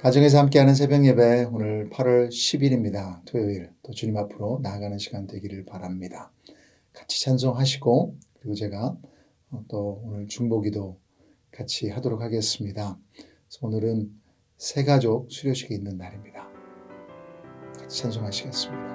가정에서 함께하는 새벽 예배 오늘 8월 10일입니다. 토요일 또 주님 앞으로 나아가는 시간 되기를 바랍니다. 같이 찬송하시고 그리고 제가 또 오늘 중보기도 같이 하도록 하겠습니다. 그래서 오늘은 새가족 수료식이 있는 날입니다. 같이 찬송하시겠습니다.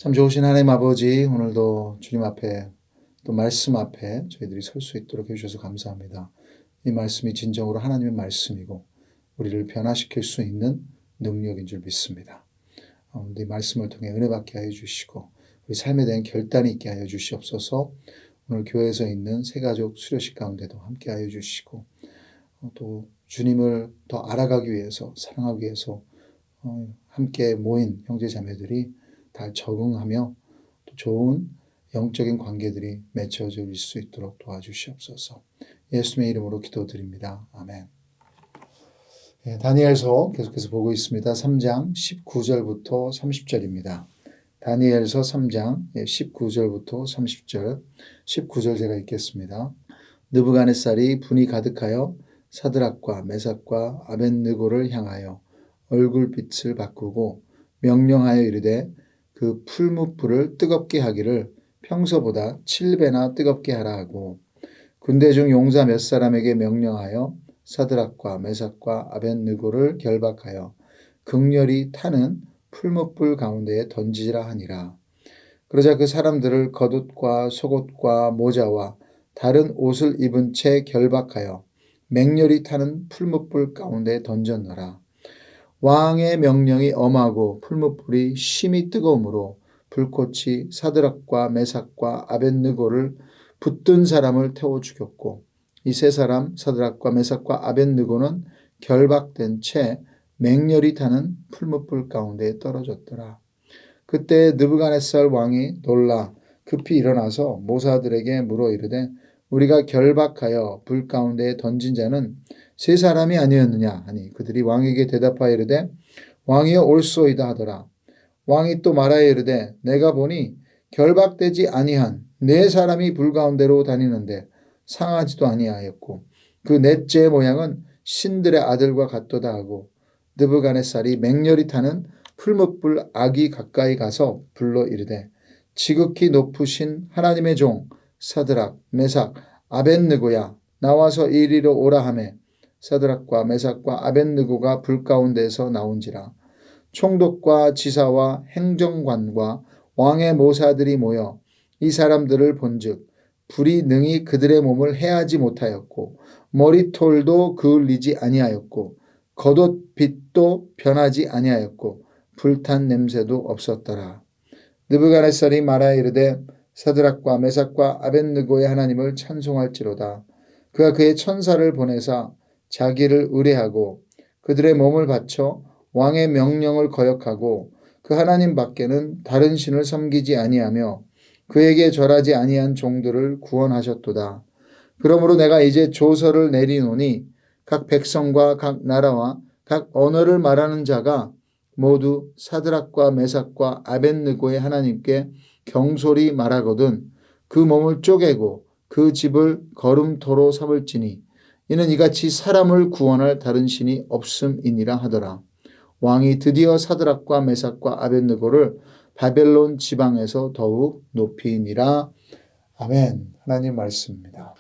참 좋으신 하나님 아버지, 오늘도 주님 앞에 또 말씀 앞에 저희들이 설 수 있도록 해주셔서 감사합니다. 이 말씀이 진정으로 하나님의 말씀이고 우리를 변화시킬 수 있는 능력인 줄 믿습니다. 이 말씀을 통해 은혜 받게 하여 주시고 우리 삶에 대한 결단이 있게 하여 주시옵소서. 오늘 교회에서 있는 새가족 수료식 가운데도 함께 하여 주시고 또 주님을 더 알아가기 위해서 사랑하기 위해서 함께 모인 형제자매들이 다 적응하며 또 좋은 영적인 관계들이 맺혀질 수 있도록 도와주시옵소서. 예수님의 이름으로 기도드립니다. 아멘. 다니엘서 계속해서 보고 있습니다. 3장 19절부터 30절입니다. 다니엘서 3장 19절부터 30절. 19절 제가 읽겠습니다. 느부갓네살이 분이 가득하여 사드락과 메삭과 아벳느고를 향하여 얼굴빛을 바꾸고 명령하여 이르되 그 풀무불을 뜨겁게 하기를 평소보다 7배나 뜨겁게 하라 하고 군대 중 용사 몇 사람에게 명령하여 사드락과 메삭과 아벳느고를 결박하여 극렬히 타는 풀무불 가운데에 던지라 하니라. 그러자 그 사람들을 겉옷과 속옷과 모자와 다른 옷을 입은 채 결박하여 맹렬히 타는 풀무불 가운데에 던졌노라. 왕의 명령이 엄하고 풀무불이 심히 뜨거우므로 불꽃이 사드락과 메삭과 아벳느고를 붙든 사람을 태워 죽였고 이 세 사람 사드락과 메삭과 아벳느고는 결박된 채 맹렬히 타는 풀무불 가운데에 떨어졌더라. 그때 느부갓네살 왕이 놀라 급히 일어나서 모사들에게 물어 이르되 우리가 결박하여 불 가운데에 던진 자는 세 사람이 아니었느냐 하니 그들이 왕에게 대답하여 이르되 왕이여 옳소이다 하더라. 왕이 또 말하여 이르되 내가 보니 결박되지 아니한 네 사람이 불 가운데로 다니는데 상하지도 아니하였고 그 넷째의 모양은 신들의 아들과 같도다 하고 느부갓네살이 맹렬히 타는 풀무불 아기 가까이 가서 불러 이르되 지극히 높으신 하나님의 종 사드락 메삭 아벳느고야 나와서 이리로 오라 하매 사드락과 메삭과 아벳느고가 불 가운데서 나온지라. 총독과 지사와 행정관과 왕의 모사들이 모여 이 사람들을 본즉 불이 능히 그들의 몸을 해하지 못하였고 머리털도 그을리지 아니하였고 겉옷빛도 변하지 아니하였고 불탄 냄새도 없었더라. 느부갓네살이 말하여 이르되 사드락과 메삭과 아벳느고의 하나님을 찬송할지로다. 그가 그의 천사를 보내사 자기를 의뢰하고 그들의 몸을 바쳐 왕의 명령을 거역하고 그 하나님 밖에는 다른 신을 섬기지 아니하며 그에게 절하지 아니한 종들을 구원하셨도다. 그러므로 내가 이제 조서를 내리노니 각 백성과 각 나라와 각 언어를 말하는 자가 모두 사드락과 메삭과 아벳느고의 하나님께 경솔히 말하거든 그 몸을 쪼개고 그 집을 거름토로 삼을지니 이는 이같이 사람을 구원할 다른 신이 없음이니라 하더라. 왕이 드디어 사드락과 메삭과 아벳느고를 바벨론 지방에서 더욱 높이니라. 아멘. 하나님 말씀입니다.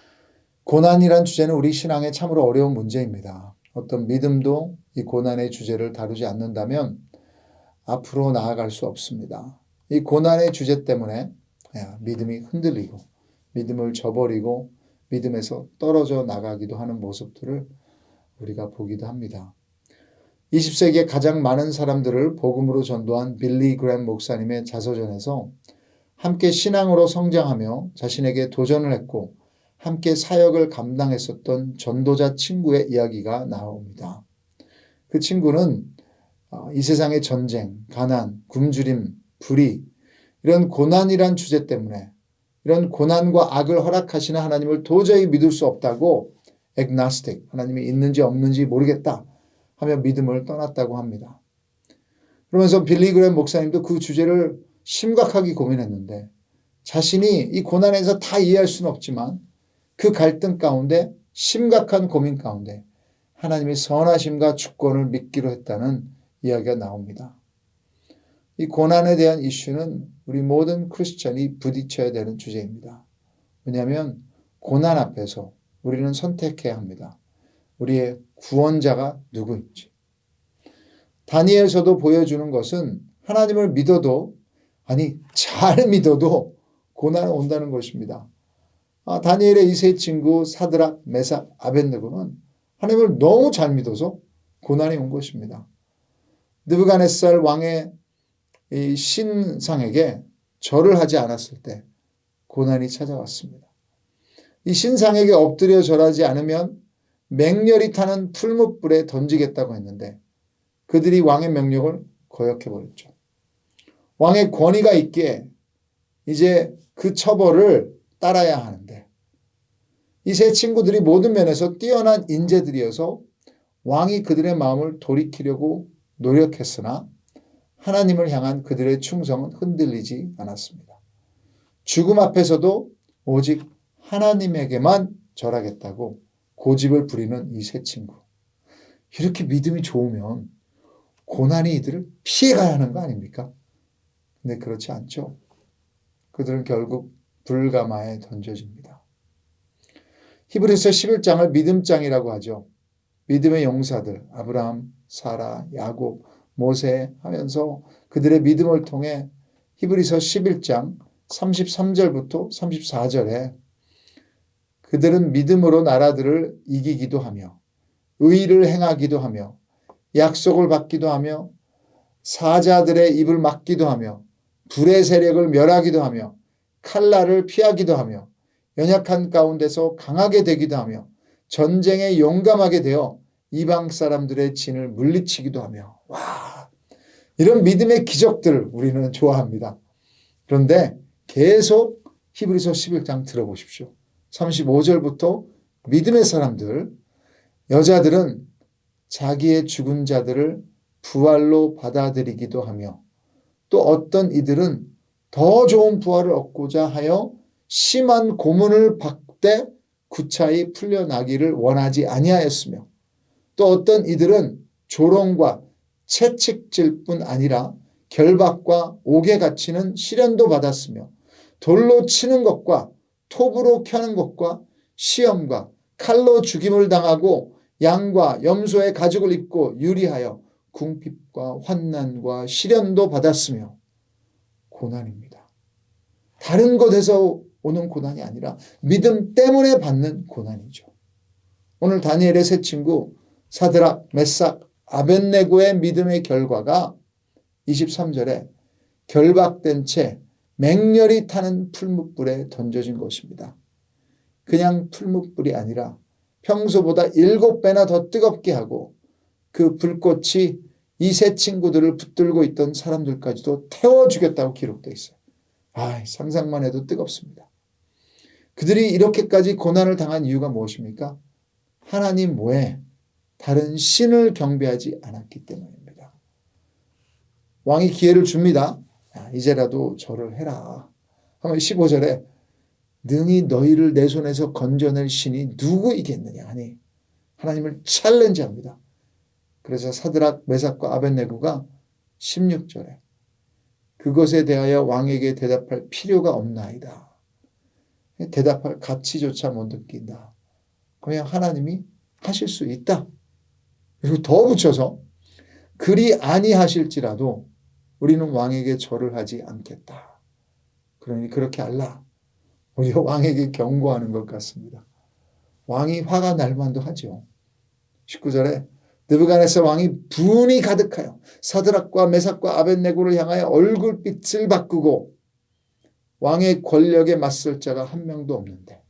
고난이란 주제는 우리 신앙에 참으로 어려운 문제입니다. 어떤 믿음도 이 고난의 주제를 다루지 않는다면 앞으로 나아갈 수 없습니다. 이 고난의 주제 때문에 믿음이 흔들리고 믿음을 저버리고 믿음에서 떨어져 나가기도 하는 모습들을 우리가 보기도 합니다. 20세기에 가장 많은 사람들을 복음으로 전도한 빌리 그램 목사님의 자서전에서 함께 신앙으로 성장하며 자신에게 도전을 했고 함께 사역을 감당했었던 전도자 친구의 이야기가 나옵니다. 그 친구는 이 세상의 전쟁, 가난, 굶주림, 불의 이런 고난이란 주제 때문에 이런 고난과 악을 허락하시는 하나님을 도저히 믿을 수 없다고 agnostic, 하나님이 있는지 없는지 모르겠다 하며 믿음을 떠났다고 합니다. 그러면서 빌리 그램 목사님도 그 주제를 심각하게 고민했는데 자신이 이 고난에서 다 이해할 수는 없지만 그 갈등 가운데 심각한 고민 가운데 하나님의 선하심과 주권을 믿기로 했다는 이야기가 나옵니다. 이 고난에 대한 이슈는 우리 모든 크리스천이 부딪혀야 되는 주제입니다. 왜냐하면 고난 앞에서 우리는 선택해야 합니다. 우리의 구원자가 누구인지. 다니엘서도 보여주는 것은 하나님을 믿어도 잘 믿어도 고난은 온다는 것입니다. 다니엘의 이 세 친구 사드락, 메삭, 아벳느고는 하나님을 너무 잘 믿어서 고난이 온 것입니다. 느부갓네살 왕의 이 신상에게 절을 하지 않았을 때 고난이 찾아왔습니다. 이 신상에게 엎드려 절하지 않으면 맹렬히 타는 풀무불에 던지겠다고 했는데 그들이 왕의 명령을 거역해버렸죠. 왕의 권위가 있기에 이제 그 처벌을 따라야 하는데 이 세 친구들이 모든 면에서 뛰어난 인재들이어서 왕이 그들의 마음을 돌이키려고 노력했으나 하나님을 향한 그들의 충성은 흔들리지 않았습니다. 죽음 앞에서도 오직 하나님에게만 절하겠다고 고집을 부리는 이 세 친구. 이렇게 믿음이 좋으면 고난이 이들을 피해가야 하는 거 아닙니까? 근데 그렇지 않죠. 그들은 결국 불가마에 던져집니다. 히브리서 11장을 믿음장이라고 하죠. 믿음의 용사들 아브라함, 사라, 야곱, 모세 하면서 그들의 믿음을 통해 히브리서 11장 33절부터 34절에 그들은 믿음으로 나라들을 이기기도 하며 의를 행하기도 하며 약속을 받기도 하며 사자들의 입을 막기도 하며 불의 세력을 멸하기도 하며 칼날을 피하기도 하며 연약한 가운데서 강하게 되기도 하며 전쟁에 용감하게 되어 이방 사람들의 진을 물리치기도 하며 와, 이런 믿음의 기적들을 우리는 좋아합니다. 그런데 계속 히브리서 11장 들어보십시오. 35절부터 믿음의 사람들 여자들은 자기의 죽은 자들을 부활로 받아들이기도 하며 또 어떤 이들은 더 좋은 부활을 얻고자 하여 심한 고문을 받되 구차히 풀려나기를 원하지 아니하였으며 또 어떤 이들은 조롱과 채찍질 뿐 아니라 결박과 옥에 갇히는 시련도 받았으며 돌로 치는 것과 톱으로 켜는 것과 시험과 칼로 죽임을 당하고 양과 염소의 가죽을 입고 유리하여 궁핍과 환난과 시련도 받았으며 고난입니다. 다른 것에서 오는 고난이 아니라 믿음 때문에 받는 고난이죠. 오늘 다니엘의 세 친구 사드락, 메삭, 아벳네고의 믿음의 결과가 23절에 결박된 채 맹렬히 타는 풀무불에 던져진 것입니다. 그냥 풀무불이 아니라 평소보다 7배나 더 뜨겁게 하고 그 불꽃이 이 세 친구들을 붙들고 있던 사람들까지도 태워 죽였다고 기록되어 있어요. 상상만 해도 뜨겁습니다. 그들이 이렇게까지 고난을 당한 이유가 무엇입니까? 하나님 외에 다른 신을 경배하지 않았기 때문입니다. 왕이 기회를 줍니다. 이제라도 절을 해라. 하면 15절에 능히 너희를 내 손에서 건져낼 신이 누구이겠느냐 하니 하나님을 챌린지합니다. 그래서 사드락, 메삭과 아벳네고가 16절에 그것에 대하여 왕에게 대답할 필요가 없나이다. 대답할 가치조차 못 느낀다. 그냥 하나님이 하실 수 있다. 그리고 더 붙여서 그리 아니하실지라도 우리는 왕에게 절을 하지 않겠다. 그러니 그렇게 알라. 우리가 왕에게 경고하는 것 같습니다. 왕이 화가 날 만도 하죠. 19절에 느부갓네살 왕이 분이 가득하여 사드락과 메삭과 아벳네고를 향하여 얼굴빛을 바꾸고 왕의 권력에 맞설 자가 한 명도 없는데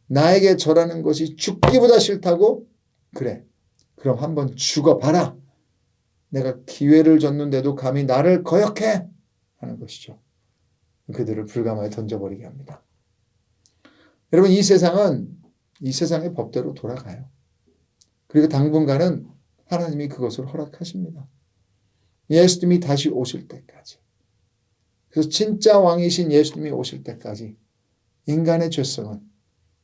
나에게 절하는 것이 죽기보다 싫다고? 그래. 그럼 한번 죽어봐라. 내가 기회를 줬는데도 감히 나를 거역해? 하는 것이죠. 그들을 불가마에 던져버리게 합니다. 여러분 이 세상은 이 세상의 법대로 돌아가요. 그리고 당분간은 하나님이 그것을 허락하십니다. 예수님이 다시 오실 때까지. 그래서 진짜 왕이신 예수님이 오실 때까지 인간의 죄성은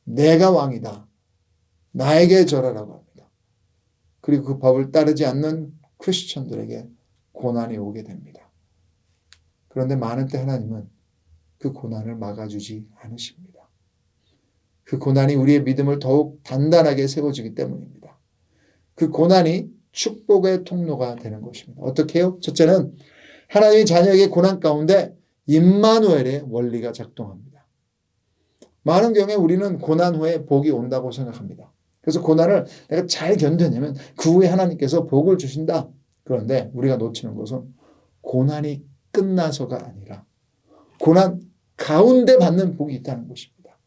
내가 왕이다. 나에게 절하라고 합니다. 그리고 그 법을 따르지 않는 크리스천들에게 고난이 오게 됩니다. 그런데 많은 때 하나님은 그 고난을 막아주지 않으십니다. 그 고난이 우리의 믿음을 더욱 단단하게 세워주기 때문입니다. 그 고난이 축복의 통로가 되는 것입니다. 어떻게 해요? 첫째는 하나님의 자녀에게 고난 가운데 임마누엘의 원리가 작동합니다. 많은 경우에 우리는 고난 후에 복이 온다고 생각합니다. 그래서 고난을 내가 잘 견뎌내면 그 후에 하나님께서 복을 주신다. 그런데 우리가 놓치는 것은 고난이 끝나서가 아니라 고난 가운데 받는 복이 있다는 것입니다.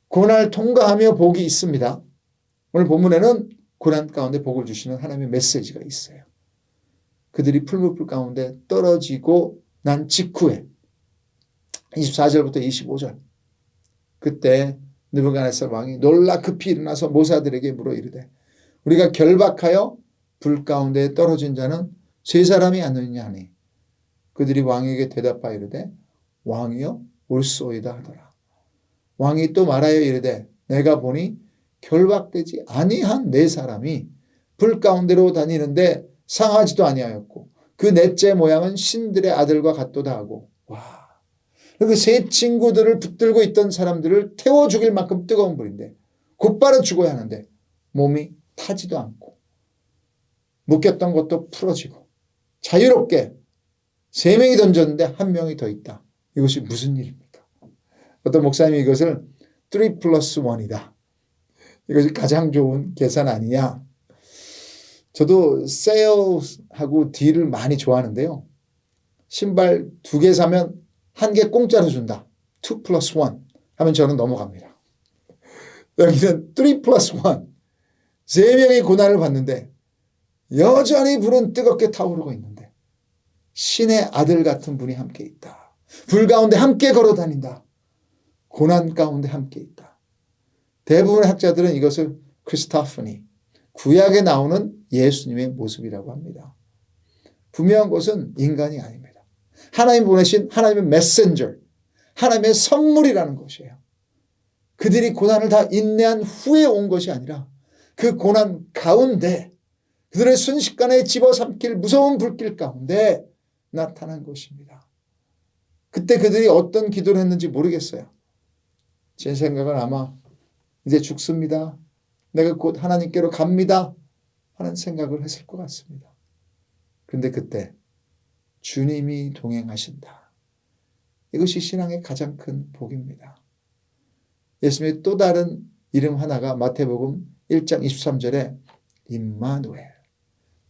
고난을 통과하며 복이 있습니다. 오늘 본문에는 고난 가운데 복을 주시는 하나님의 메시지가 있어요. 그들이 풀무불 가운데 떨어지고 난 직후에 24절부터 25절 그때 느부갓네살 왕이 놀라 급히 일어나서 모사들에게 물어 이르되 우리가 결박하여 불 가운데 떨어진 자는 세 사람이 아니냐 하니 그들이 왕에게 대답하여 이르되 왕이여 올소이다 하더라. 왕이 또 말하여 이르되 내가 보니 결박되지 아니한 네 사람이 불 가운데로 다니는데 상하지도 아니하였고 그 넷째 모양은 신들의 아들과 같도다 하고 와. 그 세 친구들을 붙들고 있던 사람들을 태워 죽일 만큼 뜨거운 불인데 곧바로 죽어야 하는데 몸이 타지도 않고 묶였던 것도 풀어지고 자유롭게 3명이 던졌는데 1명이 더 있다. 이것이 무슨 일입니까? 어떤 목사님이 이것을 3+1이다. 이것이 가장 좋은 계산 아니냐. 저도 세일하고 딜을 많이 좋아하는데요. 신발 2개 사면 1개 공짜로 준다. 2+1 하면 저는 넘어갑니다. 여기는 3+1. 3명의 고난을 받는데 여전히 불은 뜨겁게 타오르고 있는데 신의 아들 같은 분이 함께 있다. 불 가운데 함께 걸어 다닌다. 고난 가운데 함께 있다. 대부분의 학자들은 이것을 크리스토퍼니, 구약에 나오는 예수님의 모습이라고 합니다. 분명한 것은 인간이 아닙니다. 하나님 보내신 하나님의 메신저, 하나님의 선물이라는 것이에요. 그들이 고난을 다 인내한 후에 온 것이 아니라 그 고난 가운데 그들의 순식간에 집어삼킬 무서운 불길 가운데 나타난 것입니다. 그때 그들이 어떤 기도를 했는지 모르겠어요. 제 생각은 아마 이제 죽습니다. 내가 곧 하나님께로 갑니다. 하는 생각을 했을 것 같습니다. 그런데 그때 주님이 동행하신다. 이것이 신앙의 가장 큰 복입니다. 예수님의 또 다른 이름 하나가 마태복음 1장 23절에 임마누엘,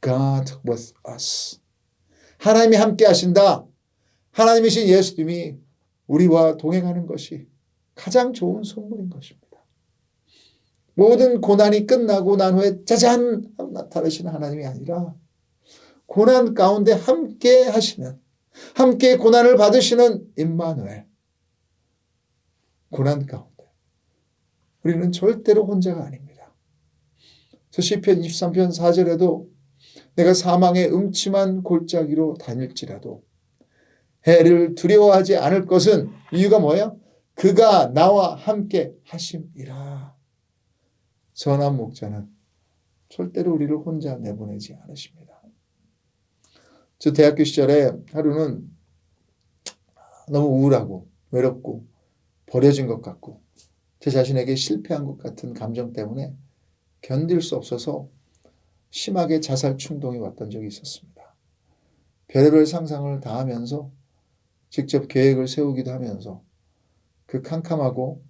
God with us. 하나님이 함께 하신다. 하나님이신 예수님이 우리와 동행하는 것이 가장 좋은 선물인 것입니다. 모든 고난이 끝나고 난 후에 짜잔 나타나시는 하나님이 아니라 고난 가운데 함께 하시는, 함께 고난을 받으시는 임마누엘. 고난 가운데 우리는 절대로 혼자가 아닙니다. 저 시편 23편 4절에도 내가 사망의 음침한 골짜기로 다닐지라도 해를 두려워하지 않을 것은 이유가 뭐예요? 그가 나와 함께 하심이라. 전한 목자는 절대로 우리를 혼자 내보내지 않으십니다. 저 대학교 시절에 하루는 너무 우울하고 외롭고 버려진 것 같고 제 자신에게 실패한 것 같은 감정 때문에 견딜 수 없어서 심하게 자살 충동이 왔던 적이 있었습니다. 별의별 상상을 다 하면서 직접 계획을 세우기도 하면서 그 캄캄하고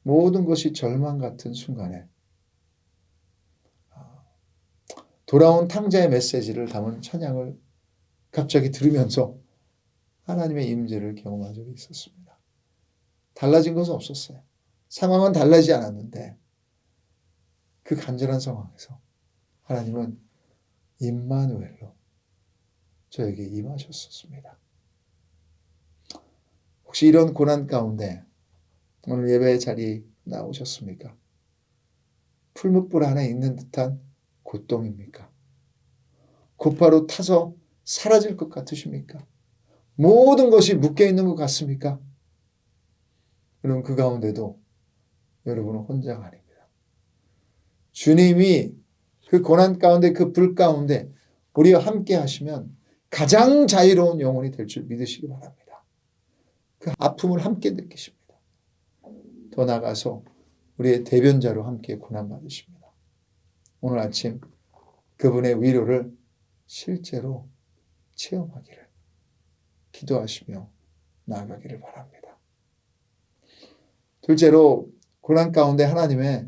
모든 것이 절망 같은 순간에 돌아온 탕자의 메시지를 담은 찬양을 갑자기 들으면서 하나님의 임재를 경험한 적이 있었습니다. 달라진 것은 없었어요. 상황은 달라지지 않았는데 그 간절한 상황에서 하나님은 임마누엘로 저에게 임하셨었습니다. 혹시 이런 고난 가운데 오늘 예배의 자리에 나오셨습니까? 풀무불 안에 있는 듯한 고통입니까? 곧바로 타서 사라질 것 같으십니까? 모든 것이 묶여있는 것 같습니까? 여러분 그 가운데도 여러분은 혼자가 아닙니다. 주님이 그 고난 가운데 그 불 가운데 우리와 함께 하시면 가장 자유로운 영혼이 될 줄 믿으시기 바랍니다. 그 아픔을 함께 느끼십니다. 더 나아가서 우리의 대변자로 함께 고난받으십니다. 오늘 아침 그분의 위로를 실제로 체험하기를 기도하시며 나아가기를 바랍니다. 둘째로 고난 가운데 하나님의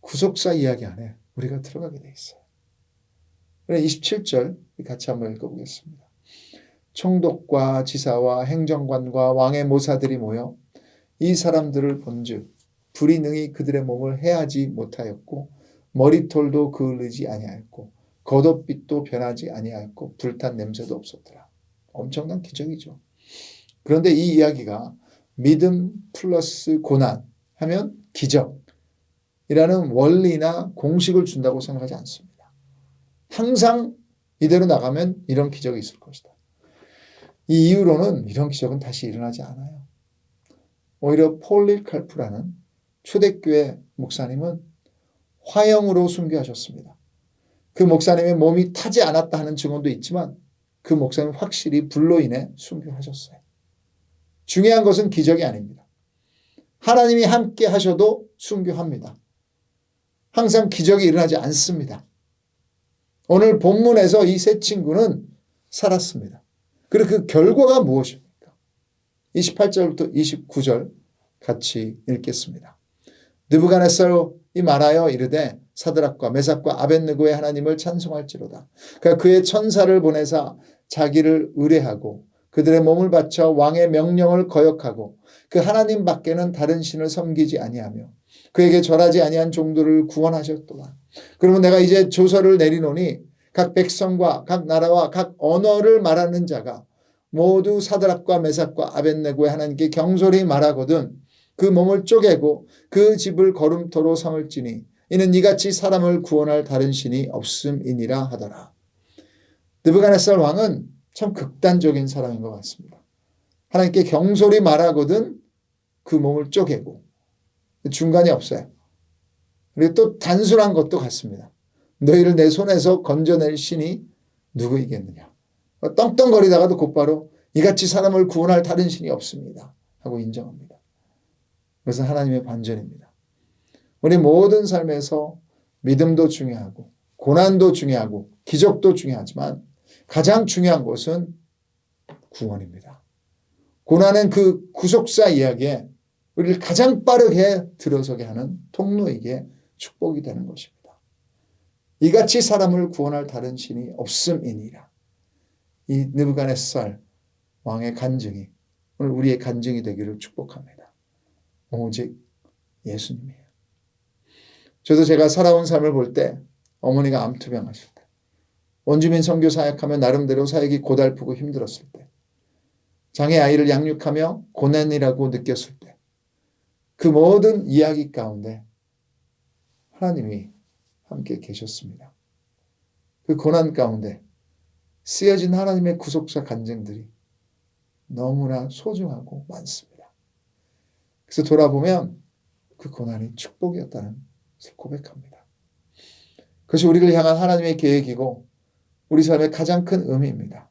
구속사 이야기 안에 우리가 들어가게 돼 있어요. 27절 같이 한번 읽어보겠습니다. 총독과 지사와 행정관과 왕의 모사들이 모여 이 사람들을 본즉 불이 능히 그들의 몸을 해하지 못하였고 머리털도 그을리지 아니하였고 겉옷빛도 변하지 아니하였고 불탄 냄새도 없었더라. 엄청난 기적이죠. 그런데 이 이야기가 믿음 플러스 고난 하면 기적이라는 원리나 공식을 준다고 생각하지 않습니다. 항상 이대로 나가면 이런 기적이 있을 것이다. 이 이후로는 이런 기적은 다시 일어나지 않아요. 오히려 폴리칼프라는 초대교회 목사님은 화형으로 순교하셨습니다. 그 목사님의 몸이 타지 않았다 하는 증언도 있지만 그 목사님은 확실히 불로 인해 순교하셨어요. 중요한 것은 기적이 아닙니다. 하나님이 함께 하셔도 순교합니다. 항상 기적이 일어나지 않습니다. 오늘 본문에서 이 세 친구는 살았습니다. 그리고 그 결과가 무엇입니까? 28절부터 29절 같이 읽겠습니다. 느부갓네살이 말하여 이르되 사드락과 메삭과 아벳느고의 하나님을 찬송할지로다. 그가 그의 천사를 보내사 자기를 의뢰하고 그들의 몸을 바쳐 왕의 명령을 거역하고 그 하나님 밖에는 다른 신을 섬기지 아니하며 그에게 절하지 아니한 종들을 구원하셨도다. 그러면 내가 이제 조서를 내리노니 각 백성과 각 나라와 각 언어를 말하는 자가 모두 사드락과 메삭과 아벳느고의 하나님께 경솔히 말하거든 그 몸을 쪼개고 그 집을 거름토로 삼을지니 이는 이같이 사람을 구원할 다른 신이 없음이니라 하더라. 느부갓네살 왕은 참 극단적인 사람인 것 같습니다. 하나님께 경솔히 말하거든 그 몸을 쪼개고 중간이 없어요. 그리고 또 단순한 것도 같습니다. 너희를 내 손에서 건져낼 신이 누구이겠느냐. 떵떵거리다가도 곧바로 이같이 사람을 구원할 다른 신이 없습니다 하고 인정합니다. 그것은 하나님의 반전입니다. 우리 모든 삶에서 믿음도 중요하고 고난도 중요하고 기적도 중요하지만 가장 중요한 것은 구원입니다. 고난은 그 구속사 이야기에 우리를 가장 빠르게 들어서게 하는 통로이기에 축복이 되는 것입니다. 이같이 사람을 구원할 다른 신이 없음이니라. 이 느부갓네살 왕의 간증이 오늘 우리의 간증이 되기를 축복합니다. 오직 예수님이에요. 저도 제가 살아온 삶을 볼 때 어머니가 암투병 하실 때 원주민 선교 사역하며 나름대로 사역이 고달프고 힘들었을 때 장애 아이를 양육하며 고난이라고 느꼈을 때 그 모든 이야기 가운데 하나님이 함께 계셨습니다. 그 고난 가운데 쓰여진 하나님의 구속사 간증들이 너무나 소중하고 많습니다. 그래서 돌아보면 그 고난이 축복이었다는 것을 고백합니다. 그것이 우리를 향한 하나님의 계획이고 우리 삶의 가장 큰 의미입니다.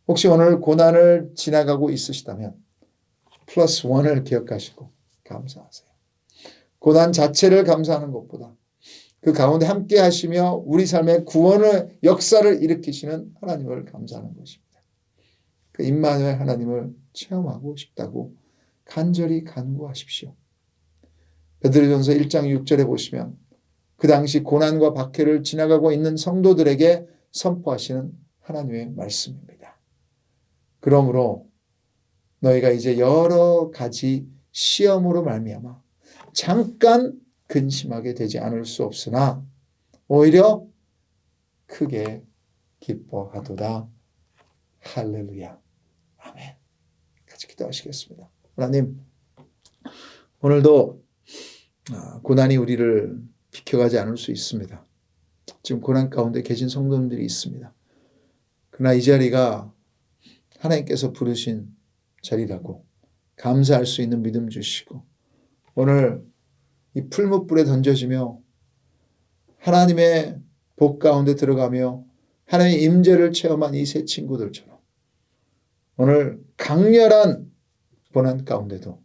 혹시 오늘 고난을 지나가고 있으시다면 플러스 원을 기억하시고 감사하세요. 고난 자체를 감사하는 것보다 그 가운데 함께 하시며 우리 삶의 구원의 역사를 일으키시는 하나님을 감사하는 것입니다. 그 임마누엘 하나님을 체험하고 싶다고 간절히 간구하십시오. 베드로전서 1장 6절에 보시면 그 당시 고난과 박해를 지나가고 있는 성도들에게 선포하시는 하나님의 말씀입니다. 그러므로 너희가 이제 여러 가지 시험으로 말미암아 잠깐 근심하게 되지 않을 수 없으나 오히려 크게 기뻐하도다. 할렐루야. 아멘. 같이 기도하시겠습니다. 하나님, 오늘도 고난이 우리를 비켜가지 않을 수 있습니다. 지금 고난 가운데 계신 성도님들이 있습니다. 그러나 이 자리가 하나님께서 부르신 자리라고 감사할 수 있는 믿음 주시고 오늘 이 풀무불에 던져지며 하나님의 복 가운데 들어가며 하나님의 임재를 체험한 이 세 친구들처럼 오늘 강렬한 고난 가운데도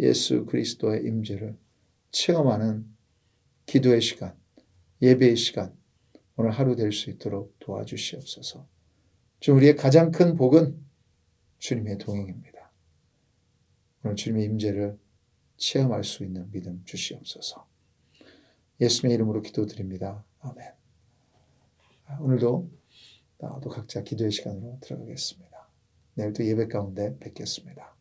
예수 그리스도의 임재를 체험하는 기도의 시간, 예배의 시간 오늘 하루 될 수 있도록 도와주시옵소서. 주 우리의 가장 큰 복은 주님의 동행입니다. 오늘 주님의 임재를 체험할 수 있는 믿음 주시옵소서. 예수님의 이름으로 기도드립니다. 아멘. 오늘도 또 각자 기도의 시간으로 들어가겠습니다. 내일도 예배 가운데 뵙겠습니다.